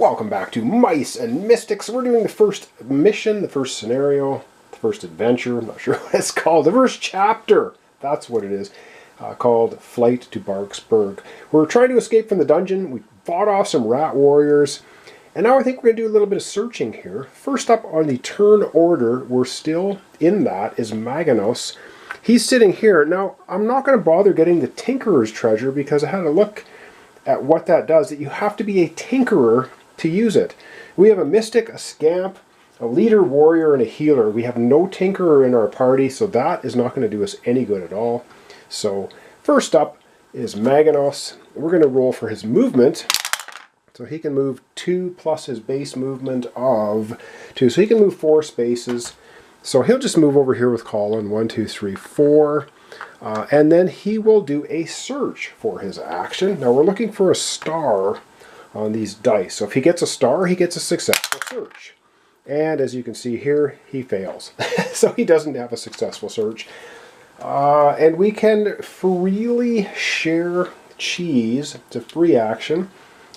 Welcome back to Mice and Mystics. We're doing the first mission, the first scenario, the first adventure. I'm not sure what it's called. The first chapter. That's what it is. Called Flight to Barksburg. We're trying to escape from the dungeon. We fought off some rat warriors. And now I think we're going to do a little bit of searching here. First up on the turn order, we're still in that, is Maganos. He's sitting here. Now, I'm not going to bother getting the Tinkerer's treasure because I had a look at what that does. That you have to be a Tinkerer to use it. We have a Mystic, a Scamp, a Leader, Warrior, and a Healer. We have no Tinkerer in our party, so that is not going to do us any good at all. So, first up is Maganos. We're going to roll for his movement. So he can move 2 plus his base movement of 2. So he can move 4 spaces. So he'll just move over here with Colin. 1, 2, 3, 4. And then he will do a search for his action. Now we're looking for a star on these dice. So if he gets a star, he gets a successful search. And as you can see here, he fails. So he doesn't have a successful search. And we can freely share cheese. It's a free action.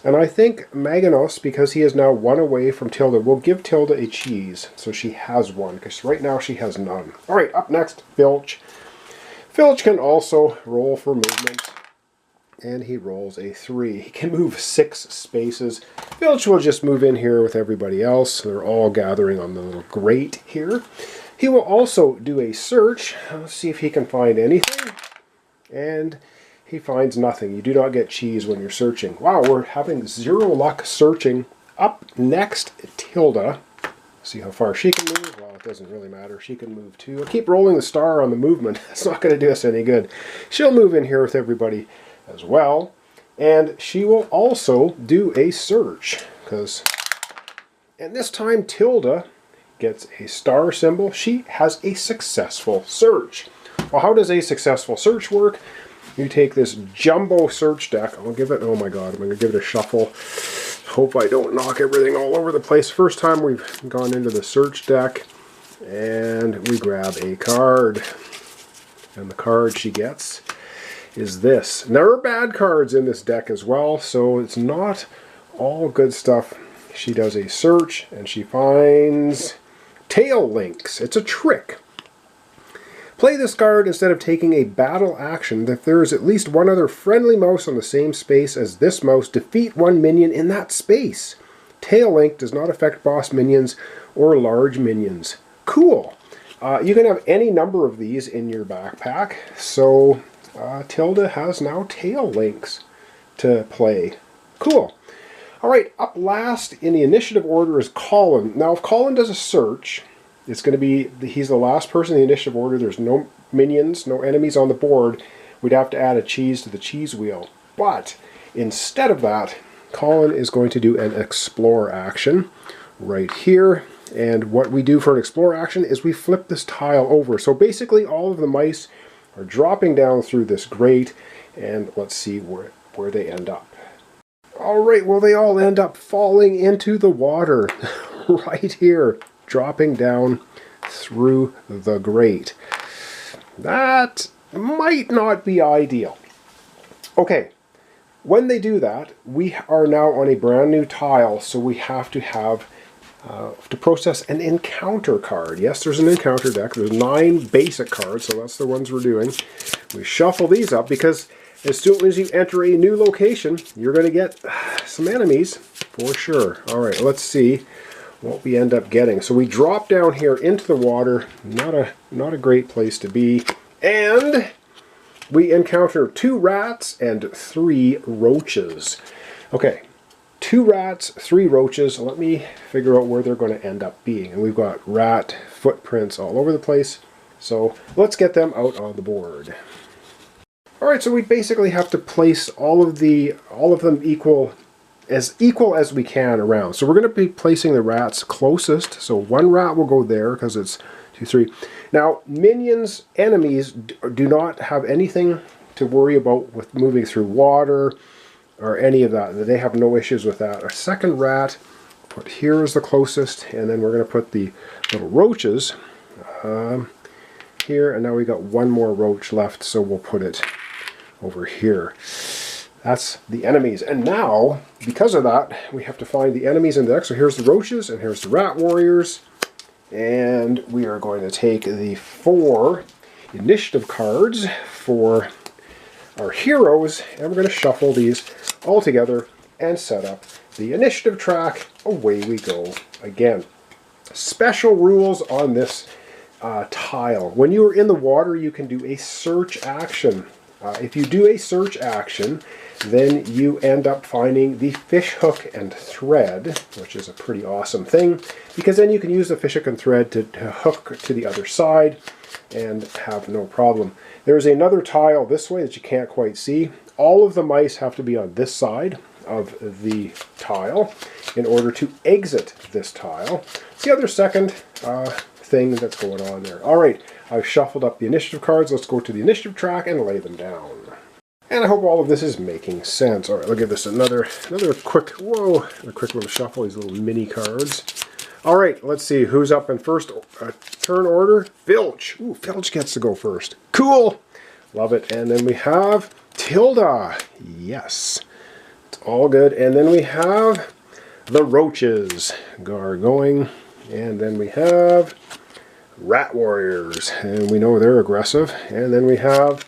And I think Maganos, because he is now 1 away from Tilda, will give Tilda a cheese. So she has 1, because right now she has none. Alright, up next, Filch. Filch can also roll for movement. And he rolls a 3. He can move 6 spaces. Filch will just move in here with everybody else. They're all gathering on the little grate here. He will also do a search. Let's see if he can find anything. And he finds nothing. You do not get cheese when you're searching. Wow, we're having 0 luck searching. Up next, Tilda. See how far she can move. Well, it doesn't really matter. She can move too. I'll keep rolling the star on the movement. It's not going to do us any good. She'll move in here with everybody as well. And she will also do a search. And this time, Tilda gets a star symbol. She has a successful search. Well, how does a successful search work? You take this jumbo search deck. I'll give it, oh my god, I'm going to give it a shuffle. Hope I don't knock everything all over the place. First time we've gone into the search deck. And we grab a card. And the card she gets is this. Now, there are bad cards in this deck as well, so it's not all good stuff. She does a search, and she finds tail links. It's a trick. Play this card instead of taking a battle action. If there is at least one other friendly mouse on the same space as this mouse, defeat 1 minion in that space. Tail link does not affect boss minions or large minions. Cool. You can have any number of these in your backpack. So Tilda has now tail links to play. Cool. Alright, up last in the initiative order is Colin. Now if Colin does a search, it's going to be, he's the last person in the initiative order. There's no minions, no enemies on the board. We'd have to add a cheese to the cheese wheel. But instead of that, Colin is going to do an explore action right here. And what we do for an explore action is we flip this tile over. So basically all of the mice are dropping down through this grate. And let's see where they end up. Alright, well they all end up falling into the water right here. Dropping down through the grate. That might not be ideal. Okay, when they do that, we are now on a brand new tile, so we have to have to process an encounter card. Yes, there's an encounter deck. There's 9 basic cards, so that's the ones we're doing. We shuffle these up because as soon as you enter a new location, you're going to get some enemies for sure. Alright, let's see what we end up getting. So we drop down here into the water. Not a great place to be. And we encounter 2 rats and 3 roaches. Okay, 2 rats, 3 roaches. Let me figure out where they're going to end up being. And we've got rat footprints all over the place. So let's get them out on the board. Alright, so we basically have to place all of them equal as we can around. So we're going to be placing the rats closest. So 1 rat will go there because it's 2, 3. Now, minions, enemies, do not have anything to worry about with moving through water or any of that. They have no issues with that. Our second rat, put here is the closest, and then we're going to put the little roaches here, and now we got 1 more roach left, so we'll put it over here. That's the enemies. And now, because of that, we have to find the enemies in the deck. So here's the roaches, and here's the rat warriors. And we are going to take the 4 initiative cards for our heroes, and we're going to shuffle these all together and set up the initiative track. Away we go again. Special rules on this tile. When you are in the water, you can do a search action. If you do a search action, then you end up finding the fish hook and thread, which is a pretty awesome thing, because then you can use the fish hook and thread to hook to the other side and have no problem. There's another tile this way that you can't quite see. All of the mice have to be on this side of the tile in order to exit this tile. It's the other second thing that's going on there. All right, I've shuffled up the initiative cards. Let's go to the initiative track and lay them down. And I hope all of this is making sense. All right, I'll give this another quick, a quick little shuffle, these little mini cards. All right, let's see who's up in first turn order. Filch. Ooh, Filch gets to go first. Cool. Love it. And then we have Tilda. Yes. It's all good. And then we have the roaches are going. And then we have rat warriors. And we know they're aggressive. And then we have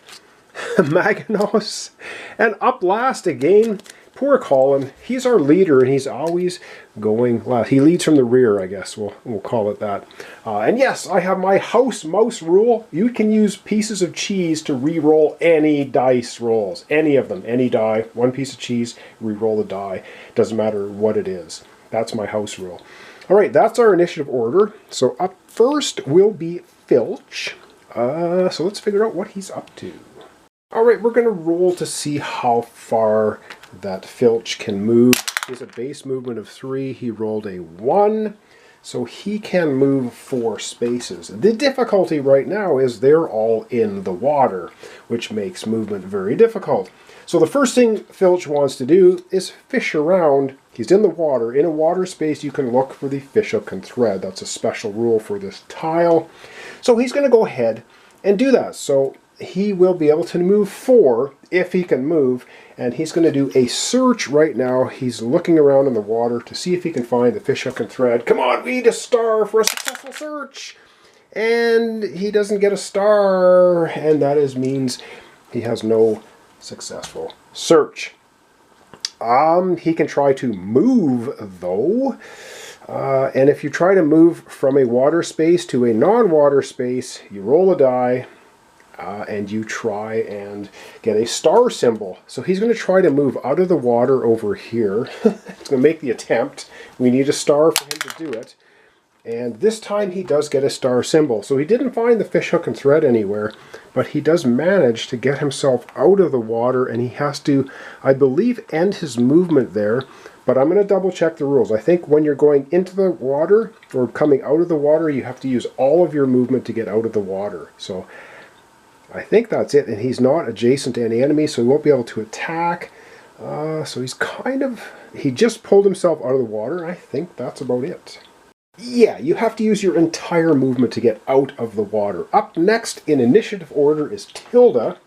Magnus. And up last again, poor Colin. He's our leader and he's always going last. He leads from the rear, I guess. We'll call it that. And yes, I have my house mouse rule. You can use pieces of cheese to re-roll any dice rolls. Any of them. Any die. One piece of cheese, re-roll the die. Doesn't matter what it is. That's my house rule. All right, that's our initiative order. So up first will be Filch. So let's figure out what he's up to. All right, we're going to roll to see how far that Filch can move. He has a base movement of 3. He rolled a 1, so he can move 4 spaces. The difficulty right now is they're all in the water, which makes movement very difficult. So the first thing Filch wants to do is fish around. He's in the water. In a water space, you can look for the fish hook and thread. That's a special rule for this tile. So he's going to go ahead and do that. So he will be able to move 4 if he can move, and he's going to do a search right now. He's looking around in the water to see if he can find the fish hook and thread. Come on, we need a star for a successful search. And he doesn't get a star, and that means he has no successful search. He can try to move though, and if you try to move from a water space to a non-water space, you roll a die. And you try and get a star symbol. So he's going to try to move out of the water over here. He's going to make the attempt. We need a star for him to do it. And this time he does get a star symbol. So he didn't find the fish hook and thread anywhere, but he does manage to get himself out of the water, and he has to, I believe, end his movement there. But I'm going to double check the rules. I think when you're going into the water or coming out of the water, you have to use all of your movement to get out of the water. So I think that's it, and he's not adjacent to any enemy, so he won't be able to attack. So he's he just pulled himself out of the water. I think that's about it. Yeah, you have to use your entire movement to get out of the water. Up next in initiative order is Tilda.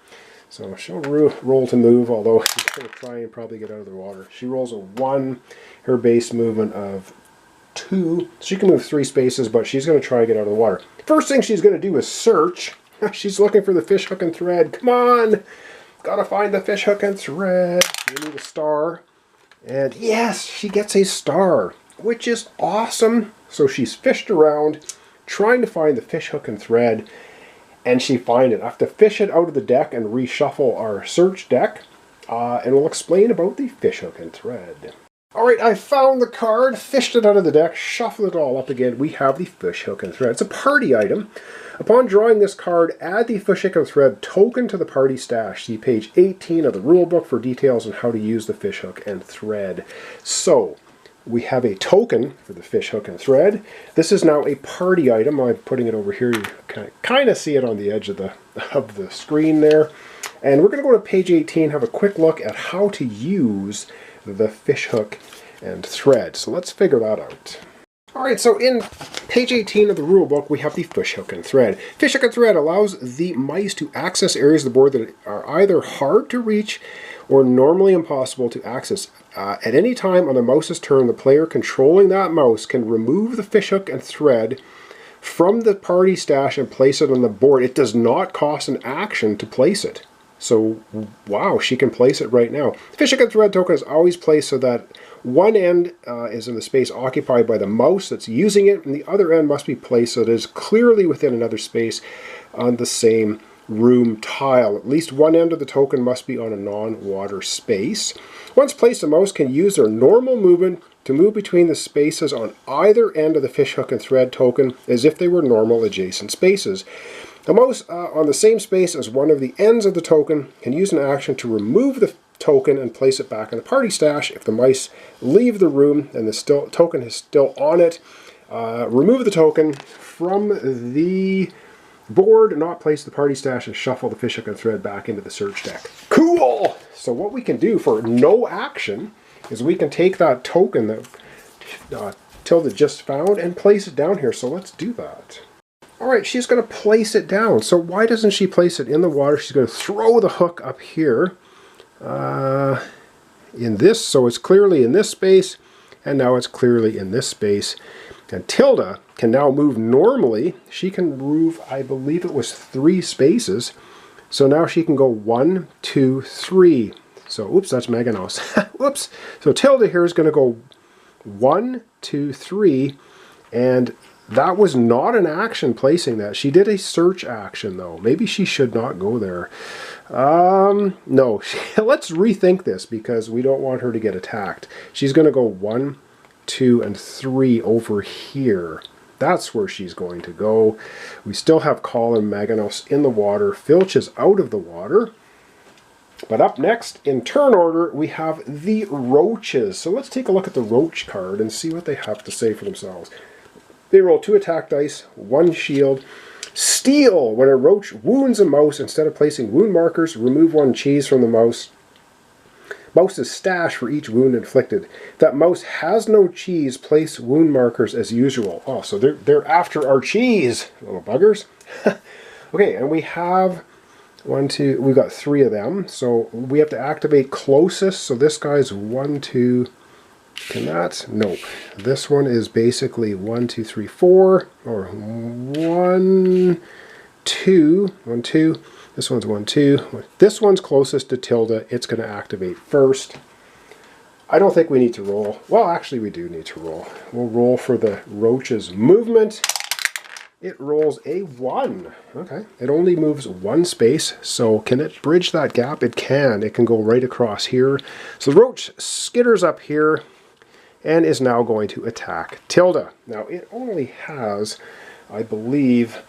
So she'll roll to move, although she's going to try and probably get out of the water. She rolls a 1, her base movement of 2. She can move 3 spaces, but she's going to try and get out of the water. First thing she's going to do is search. She's looking for the fish hook and thread. Come on! Gotta find the fish hook and thread. You need a star. And yes, she gets a star, which is awesome. So she's fished around, trying to find the fish hook and thread, and she finds it. I have to fish it out of the deck and reshuffle our search deck, and we'll explain about the fish hook and thread. Alright, I found the card, fished it out of the deck, shuffled it all up again. We have the fish hook and thread. It's a party item. Upon drawing this card, add the fish hook and thread token to the party stash. See page 18 of the rulebook for details on how to use the fish hook and thread. So, we have a token for the fish hook and thread. This is now a party item. I'm putting it over here. You can kind of see it on the edge of the screen there. And we're going to go to page 18, have a quick look at how to use the fish hook and thread. So let's figure that out. Alright, so in page 18 of the rule book, we have the fishhook and thread. Fishhook and thread allows the mice to access areas of the board that are either hard to reach or normally impossible to access. At any time on the mouse's turn, the player controlling that mouse can remove the fishhook and thread from the party stash and place it on the board. It does not cost an action to place it. So, wow, she can place it right now. The fishhook and thread token is always placed so that one end is in the space occupied by the mouse that's using it, and the other end must be placed so it is clearly within another space on the same room tile. At least one end of the token must be on a non-water space. Once placed, the mouse can use their normal movement to move between the spaces on either end of the fishhook and thread token as if they were normal adjacent spaces. The mouse on the same space as one of the ends of the token can use an action to remove the token and place it back in the party stash. If the mice leave the room and the token is still on it, remove the token from the board, not place the party stash, and shuffle the fishhook and thread back into the search deck. Cool! So what we can do for no action is we can take that token that Tilda just found and place it down here. So let's do that. Alright, she's going to place it down. So why doesn't she place it in the water? She's going to throw the hook up here in this, so it's clearly in this space, and now it's clearly in this space. And Tilda can now move normally. She can move, I believe it was 3 spaces. So now she can go 1, 2, 3. So, oops, that's Meganos. Whoops. So Tilda here is going to go 1, 2, 3, and that was not an action placing that. She did a search action though. Maybe she should not go there. No, let's rethink this because we don't want her to get attacked. She's going to go 1, 2, and 3 over here. That's where she's going to go. We still have Colin Maganos in the water. Filch is out of the water. But up next, in turn order, we have the roaches. So let's take a look at the roach card and see what they have to say for themselves. They roll 2 attack dice, 1 shield. Steal! When a roach wounds a mouse, instead of placing wound markers, remove 1 cheese from the mouse. Mouse's stash for each wound inflicted. If that mouse has no cheese, place wound markers as usual. Oh, so they're after our cheese, little buggers. Okay, and we have 1, 2, we've got 3 of them. So we have to activate closest. So this guy's 1, 2. Can that? Nope. This one is basically 1, 2, 3, 4, or 1, 2, 1, 2. This one's 1, 2. This one's closest to Tilda. It's going to activate first. I don't think we need to roll. Well, actually we do need to roll. We'll roll for the roach's movement. It rolls a 1. Okay. It only moves 1 space, so can it bridge that gap? It can. It can go right across here. So the roach skitters up here and is now going to attack Tilda. Now it only has, I believe,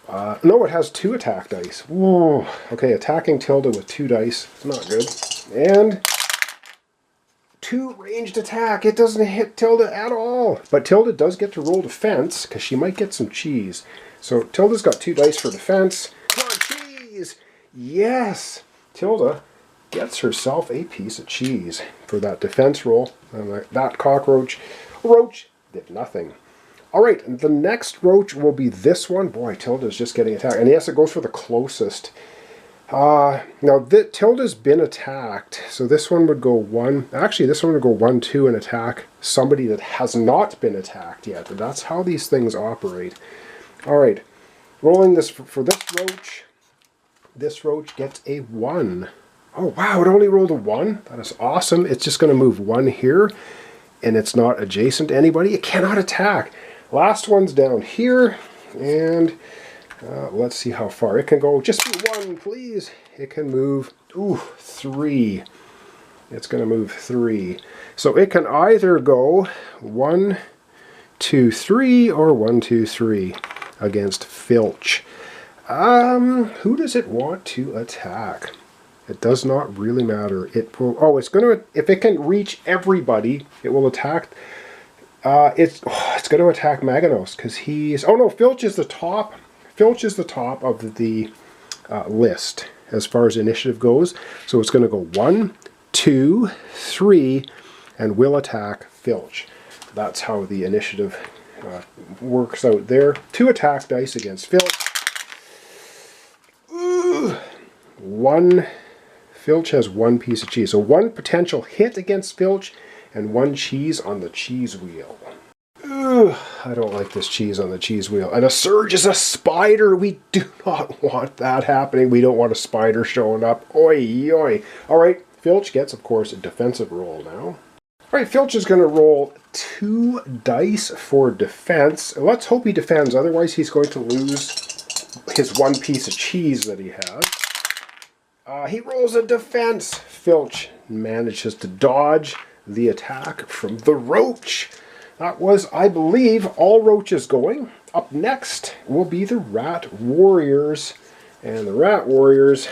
no, it has 2 attack dice. Whoa. Okay, attacking Tilda with 2 dice. It's not good. And 2 ranged attack. It doesn't hit Tilda at all. But Tilda does get to roll defense because she might get some cheese. So Tilda's got 2 dice for defense. Come on, cheese! Yes! Tilda gets herself a piece of cheese for that defense roll. And that cockroach roach did nothing. Alright, the next roach will be this one. Boy, Tilda's just getting attacked. And yes, it goes for the closest. Now, Tilda's been attacked. So this one would go 1. Actually, this one would go 1, 2 and attack somebody that has not been attacked yet. And that's how these things operate. Alright, rolling this for this roach. This roach gets a 1. Oh wow, it only rolled a 1? That is awesome. It's just going to move 1 here, and it's not adjacent to anybody. It cannot attack. Last one's down here, and let's see how far. It can go. Just 1, please. It can move, 3. It's going to move 3. So it can either go 1, 2, 3, or 1, 2, 3 against Filch. Who does it want to attack? It does not really matter. It will. Oh, it's going to. If it can reach everybody, it will attack. It's going to attack Maganos because he's. Oh no, Filch is the top. Filch is the top of the list as far as initiative goes. So it's going to go 1, 2, 3, and will attack Filch. that's how the initiative works out there. 2 attack dice against Filch. Ooh. Filch has 1 piece of cheese. So 1 potential hit against Filch and 1 cheese on the cheese wheel. Ooh, I don't like this cheese on the cheese wheel. And a surge is a spider. We do not want that happening. We don't want a spider showing up. Oi, oi. All right, Filch gets, of course, a defensive roll now. All right, Filch is going to roll 2 dice for defense. Let's hope he defends. Otherwise, he's going to lose his 1 piece of cheese that he has. He rolls a defense. Filch manages to dodge the attack from the roach. That was, I believe, all roaches going. Up next will be the Rat Warriors. And the Rat Warriors,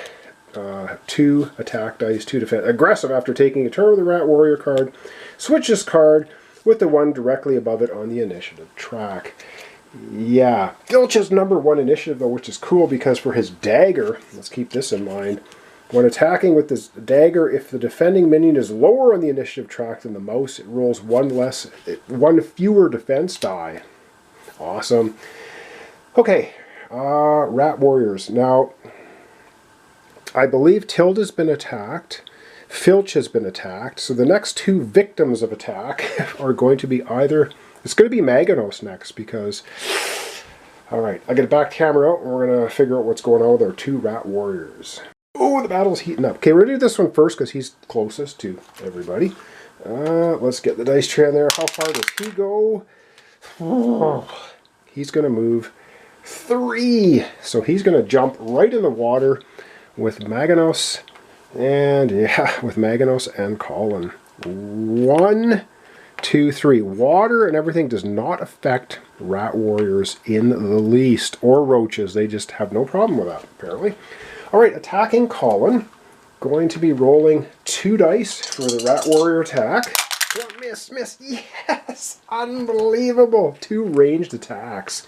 2 attack dice, 2 defense. Aggressive after taking a turn with the Rat Warrior card. Switch this card with the one directly above it on the initiative track. Yeah, Filch has #1 initiative though, which is cool because for his dagger, let's keep this in mind, when attacking with this dagger, if the defending minion is lower on the initiative track than the mouse, it rolls 1 fewer defense die. Awesome. Okay, Rat Warriors. Now, I believe Tilda's been attacked. Filch has been attacked. So the next 2 victims of attack are going to be either... It's going to be Maganos next because... Alright, I get a back camera out and we're going to figure out what's going on with our 2 Rat Warriors. Oh, the battle's heating up. Okay, we're going to do this one first because he's closest to everybody. Let's get the dice tray in there. How far does he go? Oh, he's going to move 3. So he's going to jump right in the water with Maganos. And yeah, with Maganos and Colin. 1, 2, 3. Water and everything does not affect Rat Warriors in the least. Or roaches. They just have no problem with that, apparently. Alright, attacking Colin. Going to be rolling 2 dice for the Rat Warrior attack. Oh, miss. Yes! Unbelievable! 2 ranged attacks.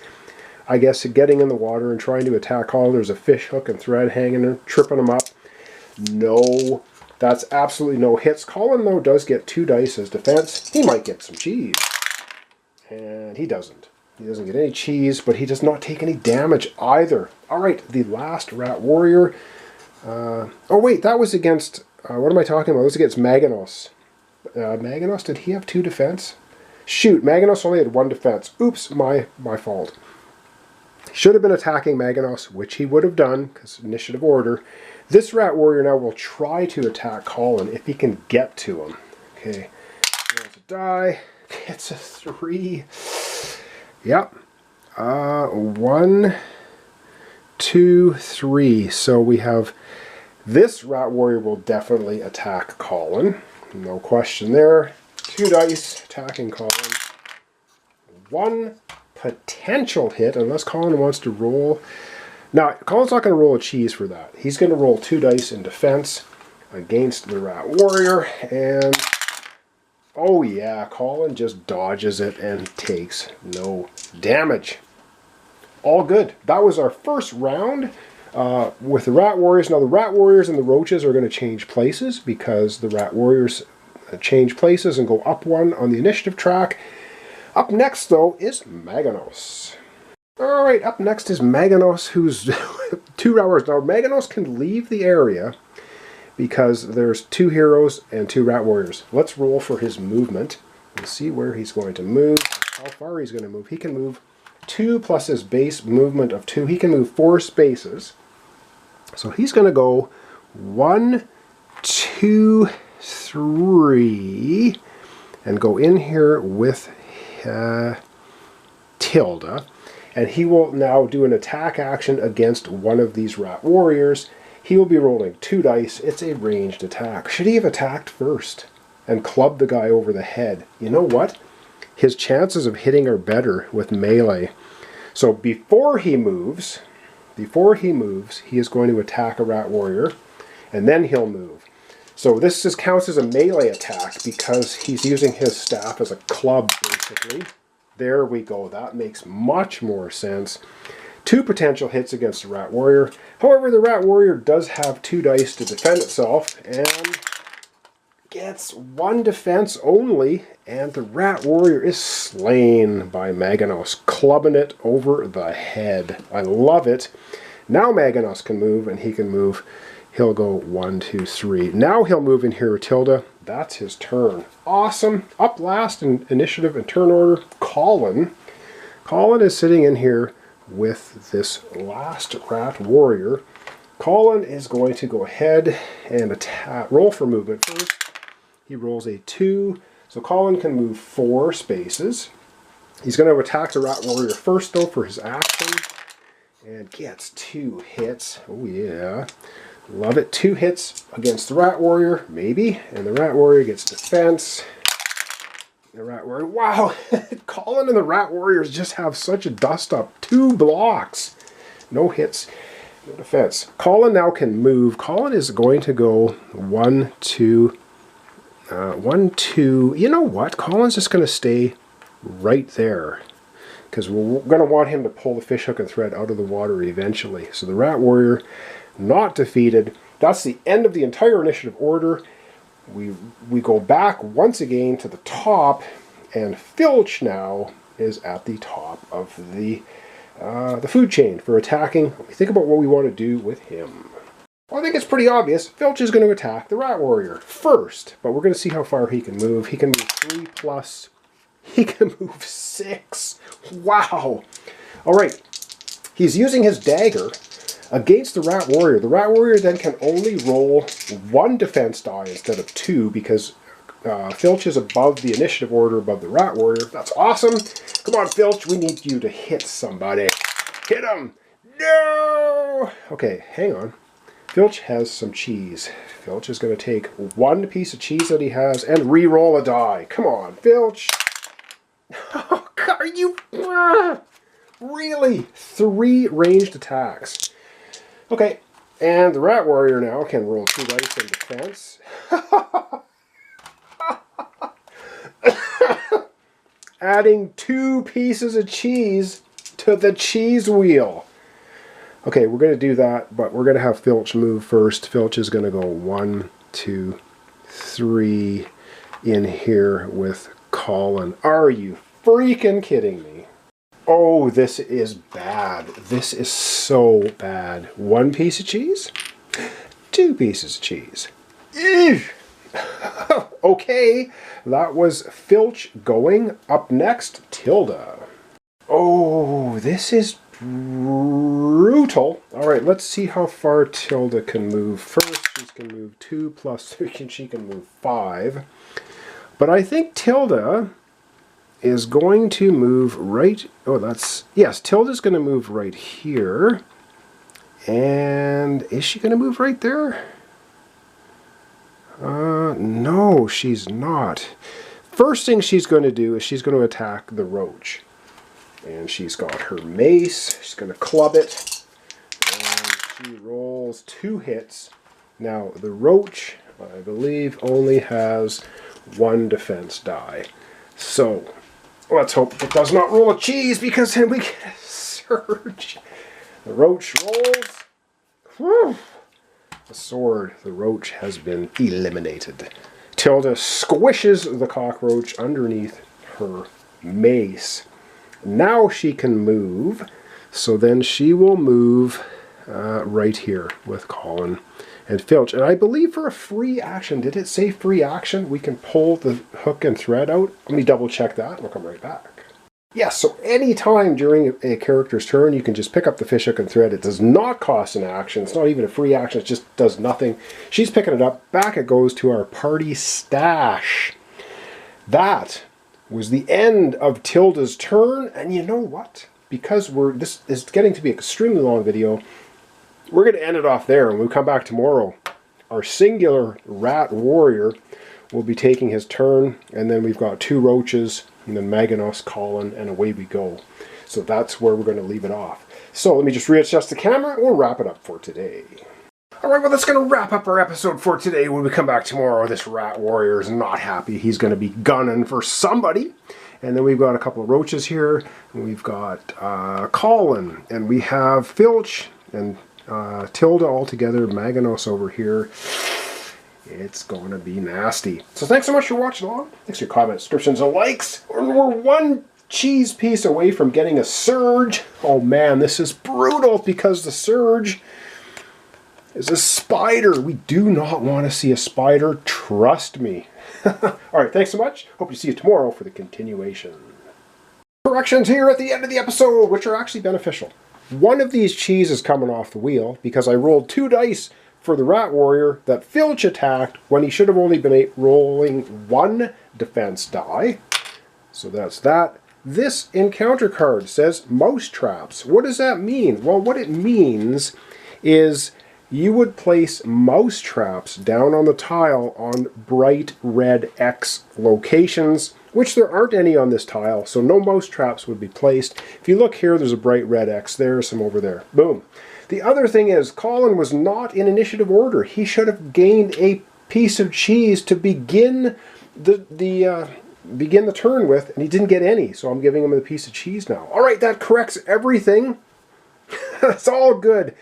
I guess getting in the water and trying to attack Colin. There's a fish hook and thread hanging there, tripping him up. No, that's absolutely no hits. Colin, though, does get 2 dice as defense. He might get some cheese. And he doesn't. He doesn't get any cheese, but he does not take any damage either. All right, the last Rat Warrior. Oh, wait, that was against... what am I talking about? It was against Maganos. Maganos, did he have 2 defense? Shoot, Maganos only had 1 defense. Oops, my fault. Should have been attacking Maganos, which he would have done, because initiative order. This Rat Warrior now will try to attack Colin if he can get to him. Okay, rolls a die. It's a 3. Yep. 1, 2, 3. So we have this Rat Warrior will definitely attack Colin. No question there. 2 dice attacking Colin. 1 potential hit, unless Colin wants to roll. Now, Colin's not going to roll a cheese for that. He's going to roll 2 dice in defense against the Rat Warrior. And, oh yeah, Colin just dodges it and takes no damage. All good. That was our first round with the Rat Warriors. Now, the Rat Warriors and the Roaches are going to change places because the Rat Warriors change places and go up 1 on the initiative track. Up next, though, is Maganos. Alright, up next is Maganos, who's 2 Rat Warriors. Now, Maganos can leave the area because there's 2 heroes and 2 Rat Warriors. Let's roll for his movement and see where he's going to move, how far he's going to move. He can move 2 plus his base movement of 2. He can move 4 spaces. So he's going to go 1, 2, 3, and go in here with Tilda. And he will now do an attack action against one of these Rat Warriors. He will be rolling 2 dice. It's a ranged attack. Should he have attacked first and clubbed the guy over the head? You know what? His chances of hitting are better with melee. So before he moves, he is going to attack a Rat Warrior, and then he'll move. So this just counts as a melee attack because he's using his staff as a club, basically. There we go. That makes much more sense. 2 potential hits against the Rat Warrior. However, the Rat Warrior does have 2 dice to defend itself, and gets 1 defense only, and the rat warrior is slain by Maganos, clubbing it over the head. I love it. Now Maganos can move, and he can move. He'll go 1, 2, 3. Now he'll move in here with Tilda. That's his turn. Awesome. Up last in initiative and turn order, Colin. Colin is sitting in here with this last rat warrior. Colin is going to go ahead and attack, roll for movement first. He rolls a 2, so Colin can move 4 spaces. He's going to attack the rat warrior first, though, for his action, and gets 2 hits. Oh yeah, love it. 2 hits against the rat warrior, maybe, and the rat warrior gets defense. The rat warrior, wow, Colin and the rat warriors just have such a dust up. 2 blocks, no hits. No defense. Colin now can move. Colin is going to go 1, 2, 1, 2. You know what? Colin's just going to stay right there, because we're going to want him to pull the fishhook and thread out of the water eventually. So the rat warrior, not defeated. That's the end of the entire initiative order. We go back once again to the top, and Filch now is at the top of the food chain for attacking. Think about what we want to do with him. Well, I think it's pretty obvious. Filch is going to attack the rat warrior first, but we're going to see how far he can move. He can move 3 plus. He can move 6. Wow. All right. He's using his dagger against the rat warrior. The rat warrior then can only roll 1 defense die instead of 2 because Filch is above the initiative order, above the rat warrior. That's awesome. Come on, Filch. We need you to hit somebody. Hit him. No! Okay, hang on. Filch has some cheese. Filch is going to take 1 piece of cheese that he has and re-roll a die. Come on, Filch. Oh, God, are you... Really? 3 ranged attacks. Okay, and the rat warrior now can roll 2 dice in defense. Adding 2 pieces of cheese to the cheese wheel. Okay, we're going to do that, but we're going to have Filch move first. Filch is going to go 1, 2, 3 in here with Colin. Are you freaking kidding me? Oh, this is bad. This is so bad. 1 piece of cheese? 2 pieces of cheese. Ew. Okay, that was Filch going. Up next, Tilda. Oh, this is brutal. All right, let's see how far Tilda can move. First, she can move 2 plus 3, and she can move 5. But I think Tilda is going to move right... Oh, that's... Yes, Tilda's going to move right here. And is she going to move right there? No, she's not. First thing she's going to do is she's going to attack the roach. And she's got her mace. She's going to club it. And she rolls 2 hits. Now, the roach, I believe, only has 1 defense die. So, let's hope it does not roll a cheese, because then we get a surge. The roach rolls. Whew. The sword, the roach has been eliminated. Tilda squishes the cockroach underneath her mace. Now she can move, so then she will move right here with Colin and Filch. And I believe for a free action, did it say free action? We can pull the hook and thread out. Let me double check that and we'll come right back. Yes, so any time during a character's turn, you can just pick up the fishhook and thread. It does not cost an action. It's not even a free action. It just does nothing. She's picking it up. Back it goes to our party stash. That was the end of Tilda's turn. And you know what? Because this is getting to be an extremely long video, we're going to end it off there. And when we come back tomorrow, our singular rat warrior will be taking his turn. And then we've got 2 roaches, and then Maganos, Colin, and away we go. So that's where we're going to leave it off. So let me just readjust the camera and we'll wrap it up for today. Alright, well that's going to wrap up our episode for today. When we come back tomorrow, this rat warrior is not happy. He's going to be gunning for somebody. And then we've got a couple of roaches here. And we've got Colin. And we have Filch and Tilda all together. Maganos over here. it's going to be nasty. So thanks so much for watching along. Thanks for your comments, subscriptions, and likes. We're one cheese piece away from getting a surge. Oh man, this is brutal because the surge is a spider. We do not want to see a spider, trust me. Alright, thanks so much. Hope to see you tomorrow for the continuation. Corrections here at the end of the episode, which are actually beneficial. One of these cheese is coming off the wheel because I rolled 2 dice for the Rat Warrior that Filch attacked when he should have only been rolling 1 defense die. So that's that. This encounter card says mouse traps. What does that mean? Well, what it means is you would place mouse traps down on the tile on bright red X locations, which there aren't any on this tile, so no mouse traps would be placed. If you look here, there's a bright red X there, some over there. Boom. The other thing is, Colin was not in initiative order. He should have gained a piece of cheese to begin the turn with, and he didn't get any, so I'm giving him a piece of cheese now. All right, that corrects everything. That's all good.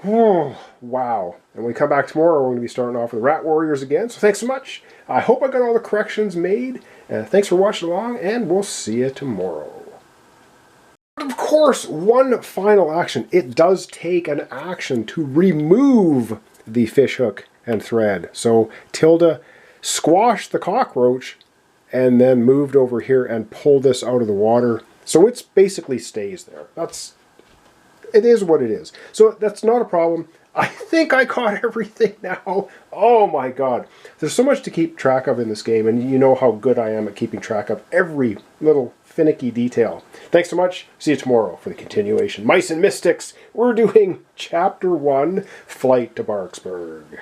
Oh, wow. And when we come back tomorrow, we're going to be starting off with Rat Warriors again. So thanks so much. I hope I got all the corrections made. Thanks for watching along, and we'll see you tomorrow. Of course, one final action. It does take an action to remove the fishhook and thread. So Tilda squashed the cockroach and then moved over here and pulled this out of the water. So it basically stays there. It is what it is. So that's not a problem. I think I caught everything now. Oh my god. There's so much to keep track of in this game, and you know how good I am at keeping track of every little finicky detail. Thanks so much. See you tomorrow for the continuation. Mice and Mystics, we're doing Chapter 1, Flight to Barksburg.